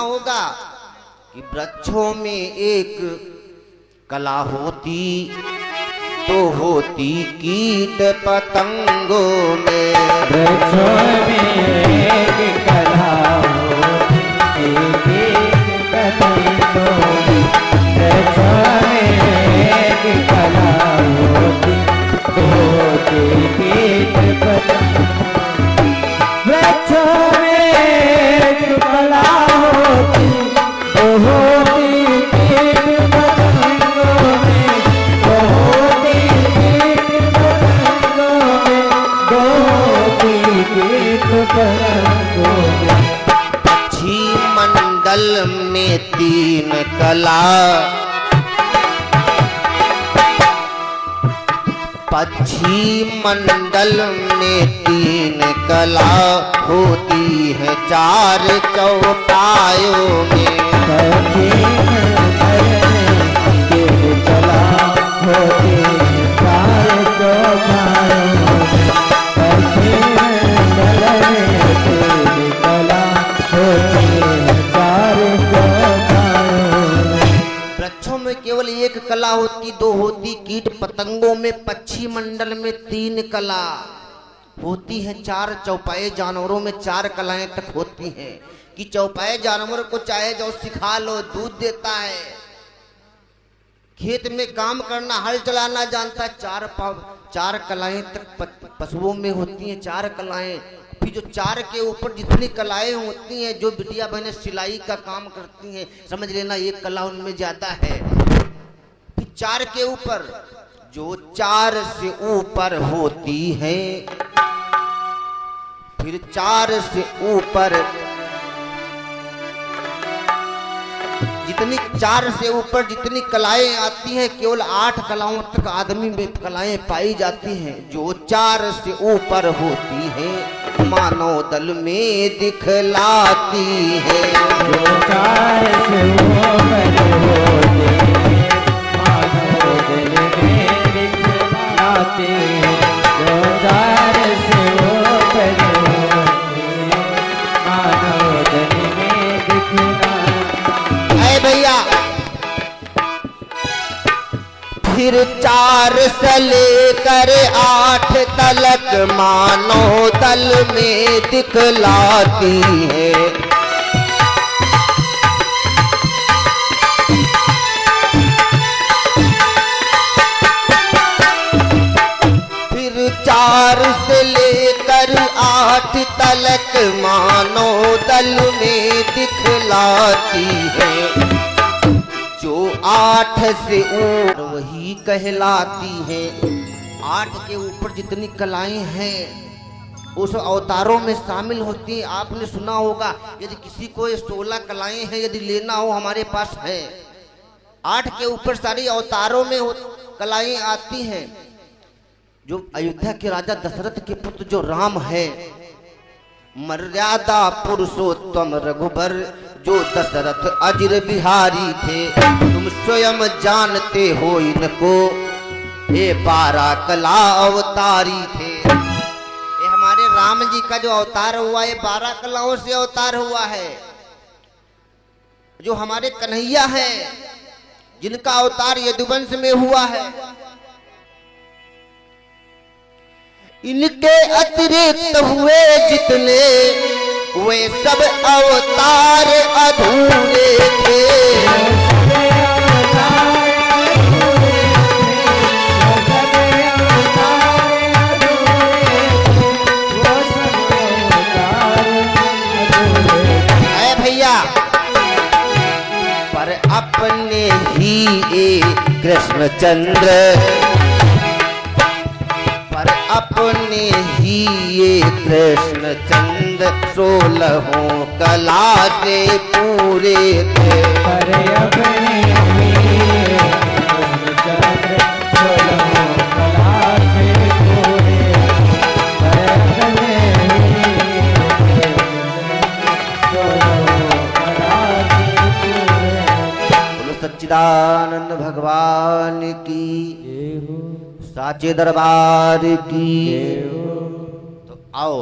होगा कि वृक्षों में एक कला होती तो होती कीट पतंगों में। वृक्षों में एक कला होती कीट पतंगों में। वृक्षों में एक कला होती कीट पतंगों में। वृक्षों में एक कला होती कीट पतंगों में। पक्षी मंडल में तीन कला, पक्षी मंडल में तीन कला होती है चार चौपायों में। पक्षी मंडल में तीन कला होती है चार चौपायों में। पक्षी मंडल में तीन कला होती है चार चौपायों में। वृक्षों में केवल एक कला होती, दो होती कीट पतंगों में। पक्षी मंडल में तीन कला होती है, चार चौपाए जानवरों में चार कलाएं तक होती हैं। कि चौपाए जानवर को चाहे जो सिखा लो, दूध देता है, खेत में काम करना, हल चलाना जानता, चार कलाएं तक पशुओं में होती हैं, चार कलाएं। फिर जो चार के ऊपर जितनी कलाएं होती हैं, जो बिटिया बहनें सिलाई का काम करती हैं, समझ लेना एक कला उनमें ज्यादा है। फिर चार के ऊपर जो चार से ऊपर होती है, फिर चार से ऊपर जितनी चार से ऊपर जितनी कलाएं आती हैं, केवल 8 कलाओं तक आदमी में कलाएं पाई जाती हैं। जो चार से ऊपर होती है मानव दल में दिखलाती है। जो चार से ऊपर होती है मानव दल में दिखलाती है। जो चार से ऊपर होती है मानव दल में दिखलाती है। भैया फिर 4 से लेकर 8 तलक मानव दल में दिखलाती है। फिर 4 से लेकर 8 तलक मानव दल में दिखलाती है। जो 8 से ऊपर वही कहलाती है। 8 के ऊपर जितनी कलाएं हैं उस अवतारों में शामिल होती हैं। आपने सुना होगा, यदि किसी को 16 कलाएं हैं, यदि लेना हो हमारे पास है। 8 के ऊपर सारी अवतारों में कलाएं आती हैं। जो अयोध्या के राजा दशरथ के पुत्र जो राम है, मर्यादा पुरुषोत्तम रघुबर जो दशरथ अजिर बिहारी थे, तुम स्वयं जानते हो इनको, ये 12 कला अवतारी थे। ये हमारे राम जी का जो अवतार हुआ, ये 12 कलाओं से अवतार हुआ है। जो हमारे कन्हैया हैं, जिनका अवतार यदुवंश में हुआ है, इनके अतिरिक्त हुए जितने वे सब अवतार अधूरे थे। भैया पर अपने ही कृष्णचंद्र, पर अपने ही ये कृष्णचंद्र 16 कला से पूरे थे। पर अपने ही कृष्णचंद्र 16 कला से पूरे। पर अपने ही सच्चिदानंद भगवान की, साचे दरबार की। तो आओ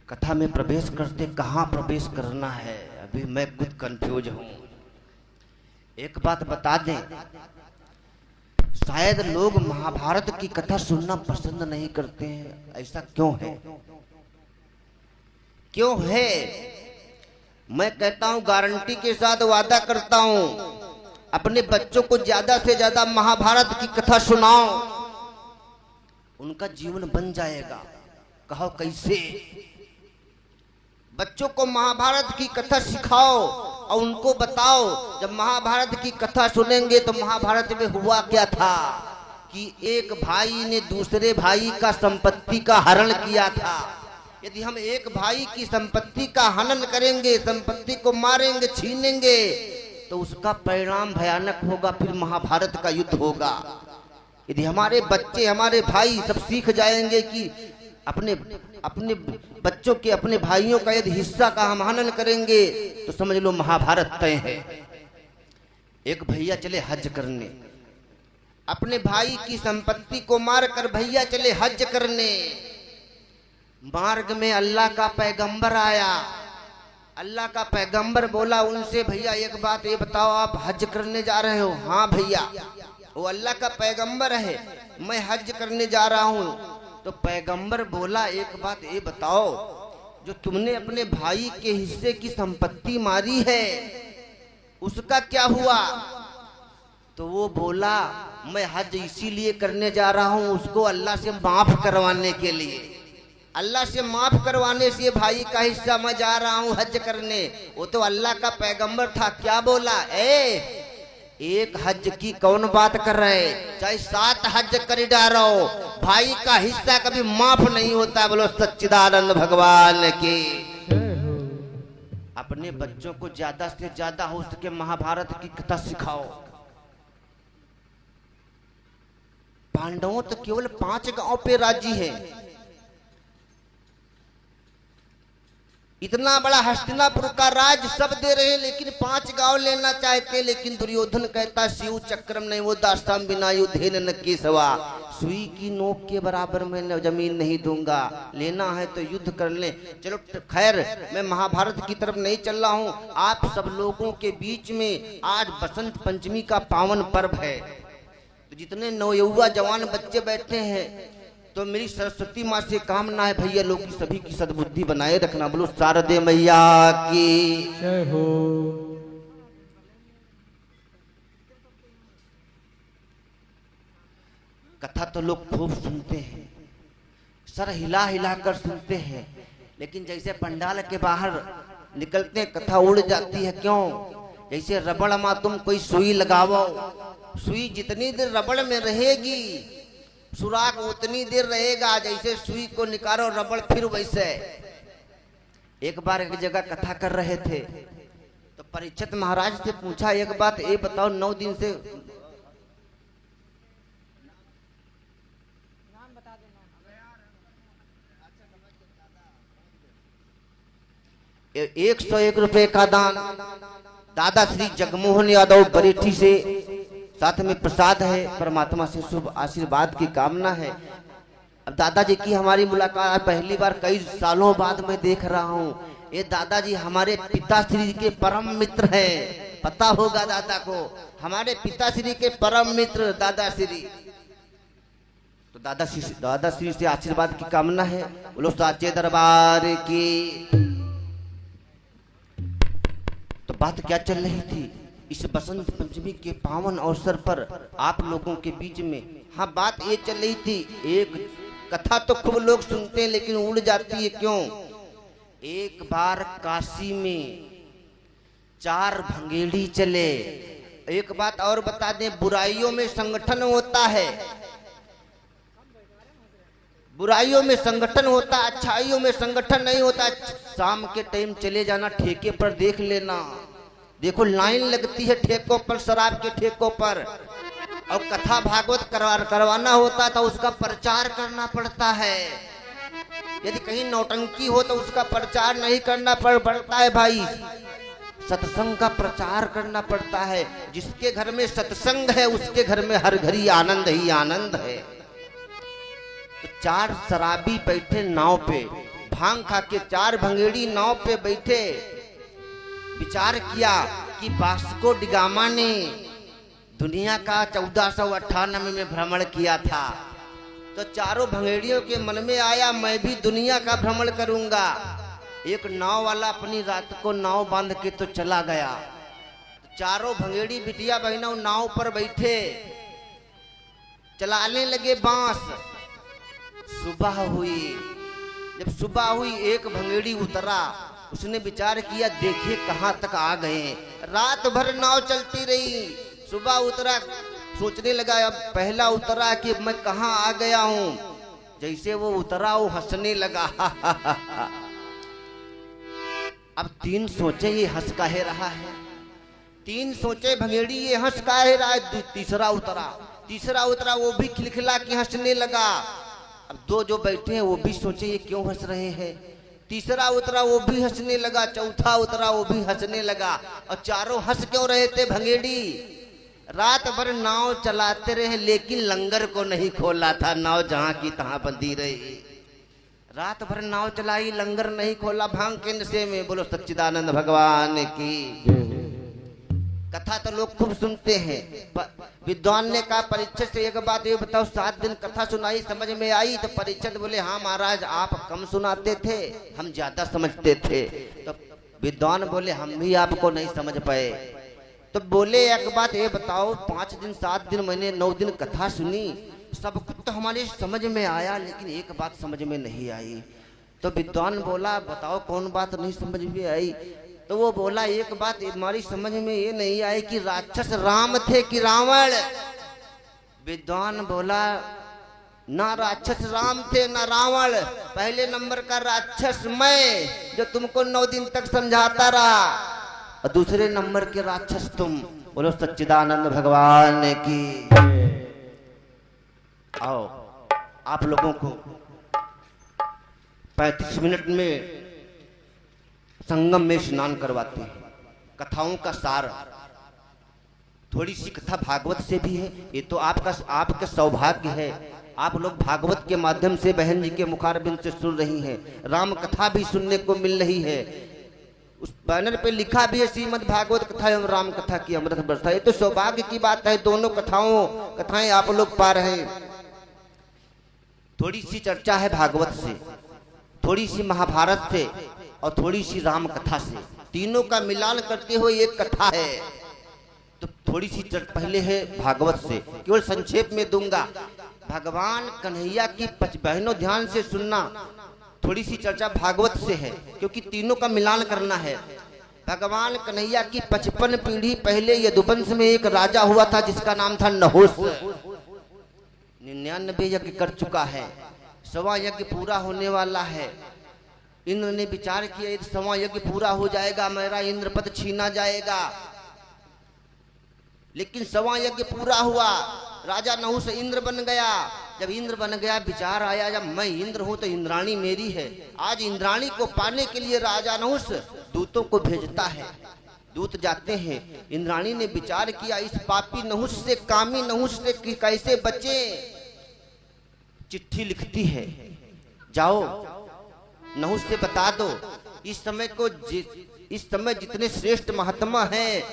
कथा में प्रवेश करते, कहाँ प्रवेश करना है। अभी मैं खुद कंफ्यूज हूं। एक बात बता दें, शायद लोग महाभारत की कथा सुनना पसंद नहीं करते हैं। ऐसा क्यों है? क्यों है? मैं कहता हूं, गारंटी के साथ वादा करता हूं, अपने बच्चों को ज्यादा से ज्यादा महाभारत की कथा सुनाओ, उनका जीवन बन जाएगा। कहो कैसे? बच्चों को महाभारत की कथा सिखाओ और उनको बताओ, जब महाभारत की कथा सुनेंगे तो महाभारत में हुआ क्या था कि एक भाई ने दूसरे भाई का संपत्ति का हरण किया था। यदि हम एक भाई की संपत्ति का हनन करेंगे, संपत्ति को मारेंगे, छीनेंगे, तो उसका परिणाम भयानक होगा, फिर महाभारत का युद्ध होगा। यदि हमारे बच्चे, हमारे भाई सब सीख जाएंगे कि अपने अपने बच्चों के, अपने भाइयों का यदि हिस्सा का हम हनन करेंगे तो समझ लो महाभारत तय है। एक भैया चले हज करने, अपने भाई की संपत्ति को मारकर भैया चले हज करने। मार्ग में अल्लाह का पैगंबर आया। अल्लाह का पैगंबर बोला उनसे, भैया एक बात ये बताओ, आप हज करने जा रहे हो? हाँ भैया। वो अल्लाह का पैगंबर है, मैं हज करने जा रहा हूँ। तो पैगंबर बोला, एक बात ये बताओ, जो तुमने अपने भाई के हिस्से की संपत्ति मारी है उसका क्या हुआ? तो वो बोला, मैं हज इसीलिए करने जा रहा हूँ, उसको अल्लाह से माफ करवाने के लिए। अल्लाह से माफ करवाने से भाई का हिस्सा मैं जा रहा हूँ हज करने। वो तो अल्लाह का पैगंबर था, क्या बोला? एक हज की कौन बात कर रहे, चाहे 7 हज कर डालो, भाई का हिस्सा कभी माफ नहीं होता। बोलो सच्चिदानंद भगवान की। अपने बच्चों को ज्यादा से ज्यादा हो सके महाभारत की कथा सिखाओ। पांडवों तो केवल 5 गांव पे राजी है। इतना बड़ा हस्तिनापुर का राज सब दे रहे हैं, लेकिन 5 गांव लेना चाहते हैं। लेकिन दुर्योधन कहता, शिव चक्रम नहीं वो दास्ताम बिना युद्धेन न केसवा, सुई की नोक के बराबर मैं जमीन नहीं दूंगा, लेना है तो युद्ध कर ले। चलो खैर, मैं महाभारत की तरफ नहीं चल रहा हूँ। आप सब लोगों के बीच में आज बसंत पंचमी का पावन पर्व है, तो जितने नौयुवा जवान बच्चे बैठे हैं, तो मेरी सरस्वती माँ से कामना है, भैया लोग की सभी की सद्बुद्धि बनाए रखना। बोलो शारदे मैया की जय हो। कथा तो लोग खूब सुनते हैं, सर हिला हिला कर सुनते हैं, लेकिन जैसे पंडाल के बाहर निकलते हैं कथा उड़ जाती है। क्यों? जैसे रबड़ में तुम कोई सुई लगाओ, सुई जितनी देर रबड़ में रहेगी सुराग उतनी देर रहेगा, जैसे सुई को निकालो रबड़ फिर वैसे। एक बार एक जगह कथा कर रहे थे, तो परीक्षित महाराज से पूछा, एक बात ये बताओ, 9 दिन से 101 रुपए का दान दादा श्री जगमोहन यादव बरेठी से, साथ में प्रसाद है, परमात्मा से शुभ आशीर्वाद की कामना है। अब दादाजी की हमारी मुलाकात पहली बार कई सालों बाद मैं देख रहा हूँ। ये दादाजी हमारे पिताश्री के परम मित्र हैं, पता होगा दादा को, हमारे पिताश्री के परम मित्र दादाश्री। तो दादाश्री से आशीर्वाद की कामना है। बोलो साचे दरबार की। तो बात क्या चल रही थी इस बसंत पंचमी के पावन अवसर पर आप लोगों के बीच में? हाँ, बात ये चल रही थी, एक कथा तो खूब लोग सुनते हैं लेकिन उड़ जाती है। क्यों? एक बार काशी में 4 भंगेड़ी चले। एक बात और बता दें, बुराइयों में संगठन होता है, बुराइयों में संगठन होता, अच्छाइयों में संगठन नहीं होता। शाम के टाइम चले जाना ठेके पर, देख लेना, देखो लाइन लगती है ठेकों पर, शराब के ठेकों पर, और कथा भागवत करवाना होता तो उसका प्रचार करना पड़ता है। यदि कहीं नौटंकी हो तो उसका प्रचार नहीं करना पड़ता है भाई, सत्संग का प्रचार करना पड़ता है। जिसके घर में सत्संग है उसके घर में हर घड़ी आनंद ही आनंद है। तो 4 शराबी बैठे नाव पे, भांग खा के 4 भंगेड़ी नाव पे बैठे। विचार किया कि वास्को डी गामा ने दुनिया का 1498 में भ्रमण किया था, तो चारों भंगेड़ियों के मन में आया मैं भी दुनिया का भ्रमण करूंगा। एक नाव वाला अपनी रात को नाव बांध के तो चला गया। चारों भंगेड़ी बिटिया बहनों नाव पर बैठे चलाने लगे बांस। सुबह हुई, जब सुबह हुई एक भंगेड़ी उतरा, उसने विचार किया देखे कहाँ तक आ गए। रात भर नाव चलती रही, सुबह उतरा, सोचने लगा अब पहला उतरा कि मैं कहाँ आ गया हूँ। जैसे वो उतरा वो हंसने लगा अब तीन सोचे ये हंस काहे रहा है, तीन सोचे भंगेड़ी ये हंस काहे रहा है। तीसरा उतरा वो भी खिलखिला के हंसने लगा। अब दो जो बैठे हैं वो भी सोचे ये क्यों हंस रहे हैं। तीसरा उतरा वो भी हंसने लगा, चौथा उतरा वो भी हंसने लगा। और चारों हंस क्यों रहे थे भंगेड़ी? रात भर नाव चलाते रहे लेकिन लंगर को नहीं खोला था, नाव जहां की तहां बंधी रही। रात भर नाव चलाई, लंगर नहीं खोला, भांग के नशे में। बोलो सच्चिदानंद भगवान की। कथा तो लोग खूब सुनते हैं। विद्वान ने कहा परीक्षित से एक बात ये बताओ, 7 दिन कथा सुनाई, समझ में आई? तो परीक्षित बोले हाँ महाराज, आप कम सुनाते थे, हम ज्यादा समझते थे। तो विद्वान बोले हम भी आपको नहीं समझ पाए। तो बोले एक बात ये बताओ, 5 दिन 7 दिन मैंने 9 दिन कथा सुनी, सब कुछ तो हमारे समझ में आया, लेकिन एक बात समझ में नहीं आई। तो विद्वान बोला बताओ कौन बात नहीं समझ में आई? तो वो बोला एक बात हमारी समझ में ये नहीं आई कि राक्षस राम थे कि रावण। विद्वान बोला ना राक्षस राम थे ना रावण, पहले नंबर का राक्षस मैं जो तुमको 9 दिन तक समझाता रहा, और दूसरे नंबर के राक्षस तुम। बोलो सच्चिदानंद भगवान की। आओ आप लोगों को 35 मिनट में संगम में स्नान करवाते हैं। कथाओं का सार, थोड़ी सी कथा भागवत से भी है। ये तो आपका सौभाग्य है, आप लोग भागवत के माध्यम से बहन जी के मुखारबिंद से सुन रही हैं। राम कथा भी सुनने को मिल रही है। उस बैनर पे लिखा भी है श्रीमद् भागवत कथा एवं राम कथा की अमृत वर्षा। ये तो सौभाग्य की बात है, दोनों कथाएं आप लोग पा रहे हैं। थोड़ी सी चर्चा है भागवत से, थोड़ी सी महाभारत से और थोड़ी सी राम कथा से, तीनों का मिलान करते हुए एक कथा है। तो थोड़ी सी पहले है भागवत से, केवल संक्षेप में दूंगा। भगवान कन्हैया की बहनों ध्यान से सुनना, थोड़ी सी चर्चा भागवत से है क्योंकि तीनों का मिलान करना है। भगवान कन्हैया की 55 पीढ़ी पहले यदुवंश में एक राजा हुआ था जिसका नाम था नहुष। 99 यज्ञ कर चुका है, 100वां यज्ञ पूरा होने वाला है। इंद्र ने विचार किया यदि 100वां यज्ञ पूरा हो जाएगा मेरा इंद्रपद छीना जाएगा। लेकिन 100वां यज्ञ पूरा हुआ, राजा नहुष इंद्र बन गया। जब इंद्र बन गया विचार आया जब मैं इंद्र हूं तो इंद्राणी मेरी है। आज इंद्राणी को पाने के लिए राजा नहुष दूतों को भेजता है। दूत जाते हैं, इंद्राणी ने विचार किया इस पापी नहुष से, कामी नहुष से कैसे बचे। चिट्ठी लिखती है, जाओ नहुष से बता दो इस समय जितने श्रेष्ठ महात्मा हैं,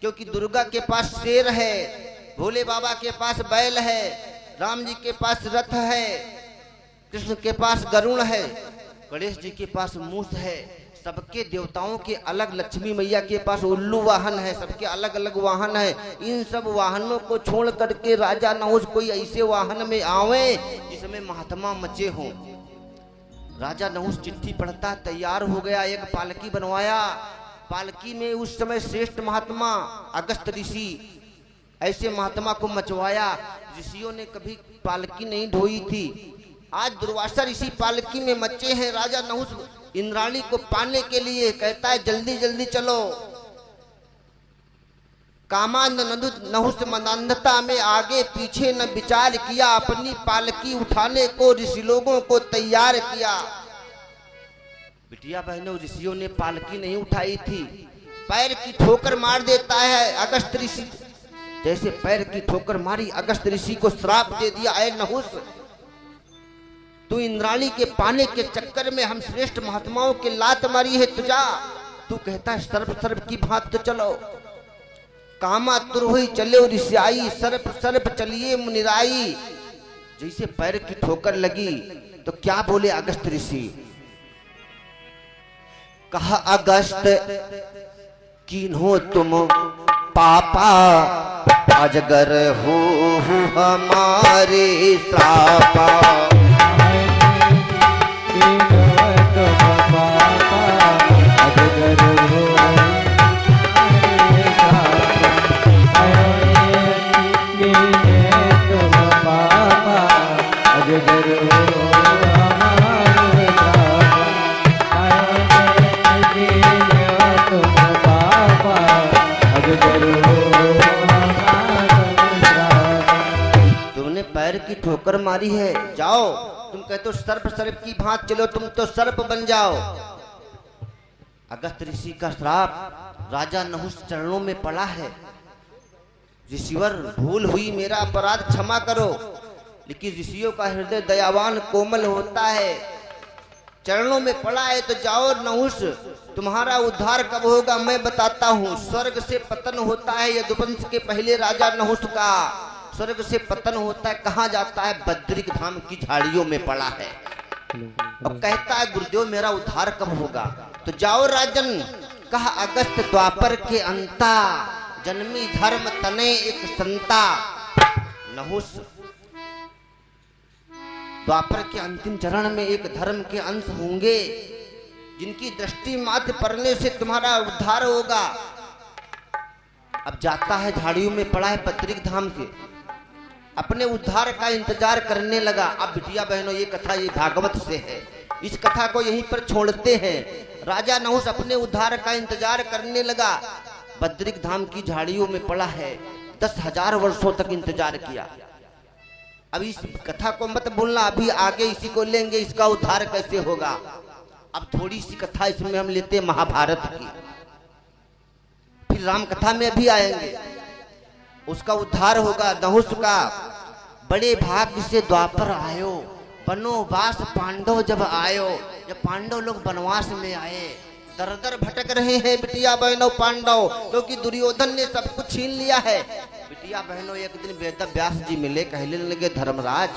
क्योंकि दुर्गा के पास शेर है, भोले बाबा के पास बैल है, राम जी के पास रथ है, कृष्ण के पास गरुड़ है, गणेश जी के पास मूस है। सबके देवताओं के अलग, लक्ष्मी मैया के पास उल्लू वाहन है, सबके अलग अलग वाहन है। इन सब वाहनों को छोड़ करके राजा नहुष कोई ऐसे वाहन में आवे जिसमें महात्मा मचे हों। राजा नहुष चिट्ठी पढ़ता, तैयार हो गया, एक पालकी बनवाया। पालकी में उस समय श्रेष्ठ महात्मा अगस्त ऋषि, ऐसे महात्मा को मचवाया। ऋषियों ने कभी पालकी नहीं ढोई थी, आज दुर्वासा ऋषि पालकी में मचे हैं। राजा नहुष इंद्राणी को पाने के लिए कहता है जल्दी जल्दी चलो। कामांध नहुष मंदांधता में आगे पीछे न विचार किया, अपनी पालकी उठाने को ऋषि लोगों को तैयार किया। बिटिया बहनों, ऋषियों ने पालकी नहीं उठाई थी, पैर की ठोकर मार देता है अगस्त ऋषि। जैसे पैर की ठोकर मारी, अगस्त ऋषि को श्राप दे दिया, ऐ नहुष तू इंद्राणी के पाने के चक्कर में हम श्रेष्ठ महात्माओं के लात मारी है, तुझा तू कहता है सर्प सर्प की भांत तो चलो, कामा तुर हुई चले ऋषियाई, सर्प सर्प चलिए मुनिराई। जैसे पैर की ठोकर लगी तो क्या बोले अगस्त ऋषि, कहा अगस्त किन्हो तुम पापा, अजगर हो हमारे श्रापा। तुमने पैर की ठोकर मारी है, जाओ तुम कहते हो सर्प सर्प की भांत चलो, तुम तो सर्प बन जाओ। अगस्त ऋषि का श्राप राजा नहुष चरणों में पड़ा है, ऋषिवर भूल हुई, मेरा अपराध क्षमा करो। लेकिन ऋषियों का हृदय दयावान कोमल होता है, चरणों में पड़ा है तो जाओ नहुष, तुम्हारा उद्धार कब होगा मैं बताता हूँ। स्वर्ग से पतन होता है यदुवंश के पहले राजा नहुष का, स्वर्ग से पतन होता है, कहाँ जाता है, बद्रिक धाम की झाड़ियों में पड़ा है। अब कहता है गुरुदेव मेरा उद्धार कब होगा, तो जाओ राजन। कहा अगस्त द्वापर के अंता, जन्मी धर्म तने एक संता। नहुष द्वापर के अंतिम चरण में एक धर्म के अंश होंगे, जिनकी दृष्टि मात्र पड़ने से तुम्हारा उद्धार होगा। अब जाता है झाड़ियों में पड़ा है बद्रिक धाम के, अपने उद्धार का इंतजार करने लगा। अब बिटिया बहनों ये कथा ये भागवत से है, इस कथा को यहीं पर छोड़ते हैं। राजा नहुष अपने उद्धार का इंतजार करने लगा, बद्रिक धाम की झाड़ियों में पड़ा है, 10,000 वर्षों तक इंतजार किया। अब इस कथा को मत बोलना, अभी आगे इसी को लेंगे, इसका उद्धार कैसे होगा। अब थोड़ी सी कथा इसमें हम लेते हैं महाभारत की, फिर राम कथा में भी आएंगे, उसका उद्धार होगा नहुष का। बड़े भाग्य से द्वापर आयो, वनवास पांडव जब आयो, जब पांडव लोग वनवास में आए, दर दर भटक रहे हैं बिटिया बहनों पांडव, क्योंकि दुर्योधन ने सब कुछ छीन लिया है। बिटिया बहनों एक दिन वेद व्यास जी मिले, कहने लगे धर्मराज